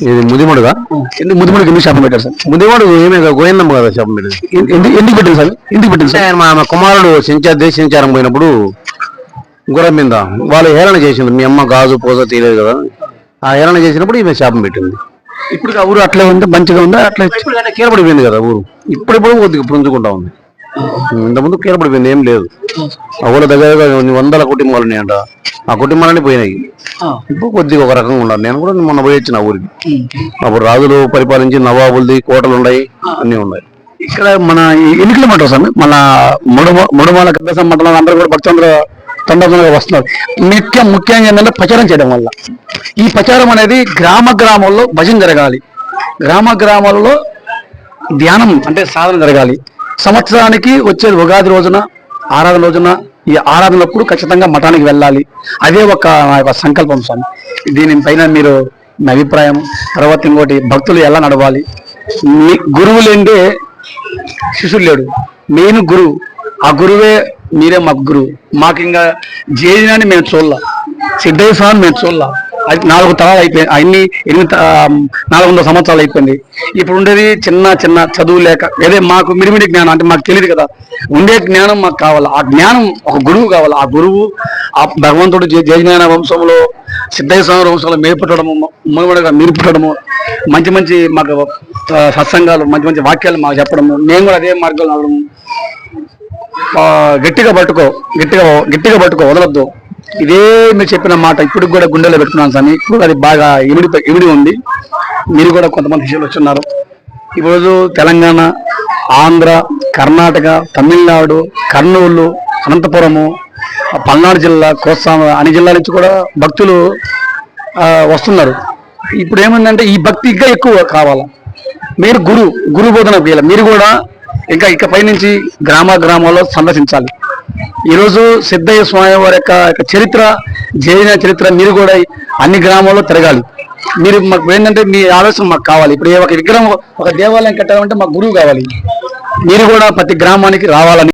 ఇది ముదిమడుగా ముదిముడికి ఎందుకు శాపం పెట్టారు సార్? ముదిమడు ఏమే గోయన్నమ్మ కదా శాపం పెట్టింది. ఎందుకు పెట్టింది సార్? ఎందుకు పెట్టింది సార్? ఆయన మా కుమారుడు దేశించారం పోయినప్పుడు గుర్రం మీద వాళ్ళు హేళన చేసింది. మీ అమ్మ గాజు పూజ తీయలేదు కదా, ఆ హేళన చేసినప్పుడు ఈమె శాపం పెట్టింది. ఇప్పుడు ఆ ఊరు అట్లే ఉంది, మంచిగా ఉందా? అట్లా కీలపడిపోయింది కదా ఊరు. ఇప్పుడిప్పుడు కొద్దిగా పుంజుకుంటా ఉంది. ఇంతకుముందు కీలపడిపోయింది, ఏం లేదు. ఆ ఊళ్ళో దగ్గరగా 100 కుటుంబాలు ఉన్నాయంట. ఆ కుటుంబాలన్నీ పోయినాయి. ఇప్పుడు కొద్దిగా ఒక రకంగా ఉండాలి. నేను కూడా మొన్న పోయి వచ్చిన ఊరికి. అప్పుడు రాజులు పరిపాలించి నవాబులది కోటలు ఉన్నాయి, అన్ని ఉన్నాయి. ఇక్కడ మన ఎన్ని కిలోమీటర్స్ సార్? మన ముడుమాల కద్దసం మండలం అందరూ కూడా భక్తులందరూ తండోగా వస్తున్నారు. ముఖ్యంగా ఏంటంటే ప్రచారం చేయడం వల్ల. ఈ ప్రచారం అనేది గ్రామాల్లో భజన జరగాలి, గ్రామాలలో ధ్యానం అంటే సాధన జరగాలి. సంవత్సరానికి వచ్చే ఉగాది రోజున, ఆరాధన రోజున, ఈ ఆరాధనప్పుడు ఖచ్చితంగా మఠానికి వెళ్ళాలి. అదే నా యొక్క సంకల్పం స్వామి. దీనిపైన మీరు మీ అభిప్రాయం? తర్వాత ఇంకోటి, భక్తులు ఎలా నడవాలి? గురువు లేందే శిష్యుడు లేడు. మెయిన్ గురువు. ఆ గురువే మీరే మాకు గురువు. మాకు ఇంకా జేజనాన్ని మేము చూడాల, సిద్ధయ్య స్వామిని మేము చూడాల. అది 4 తరాలు అయిపోయింది, అన్ని 400 సంవత్సరాలు అయిపోయింది. ఇప్పుడు ఉండేది చిన్న చదువు లేక, అదే మాకు మిడిమిడి జ్ఞానం అంటే మాకు తెలియదు కదా. ఉండే జ్ఞానం మాకు కావాలి. ఆ జ్ఞానం ఒక గురువు కావాలి. ఆ గురువు ఆ భగవంతుడు జయజ్ఞాన వంశంలో, సిద్ధయ్య స్వామి వంశంలో మీరు పుట్టడము, ఉమ్మడిగా మీరు పుట్టడము, మంచి మాకు సత్సంగాలు, మంచి వాక్యాలు మాకు చెప్పడము, మేము కూడా అదే మార్గంలో నడవడము. గట్టిగా పట్టుకో, వదలొద్దు. ఇదే మీరు చెప్పిన మాట ఇప్పుడు కూడా గుండెలో పెట్టుకున్నాను సార్. ఇప్పుడు అది బాగా ఇమిడి ఉంది. మీరు కూడా కొంతమంది శిష్యులు వచ్చున్నారు. ఈరోజు తెలంగాణ, ఆంధ్ర, కర్ణాటక, తమిళనాడు, కర్నూలు, అనంతపురము, పల్నాడు జిల్లా, కోస్తాం అన్ని జిల్లాల నుంచి కూడా భక్తులు వస్తున్నారు. ఇప్పుడు ఏమైందంటే ఈ భక్తి ఇంకా ఎక్కువ కావాలా. మీరు గురు బోధన చేయాలి. మీరు కూడా ఇంకా పైనుంచి గ్రామాల్లో సందర్శించాలి. ఈరోజు సిద్ధయ్య స్వామి వారి యొక్క చరిత్ర, జైన చరిత్ర మీరు కూడా అన్ని గ్రామాల్లో తిరగాలి. మీరు మాకు ఏంటంటే మీ ఆలోచన మాకు కావాలి. ఇప్పుడు ఒక విగ్రహం, ఒక దేవాలయం కట్టాలంటే మాకు గురువు కావాలి. మీరు కూడా ప్రతి గ్రామానికి రావాలని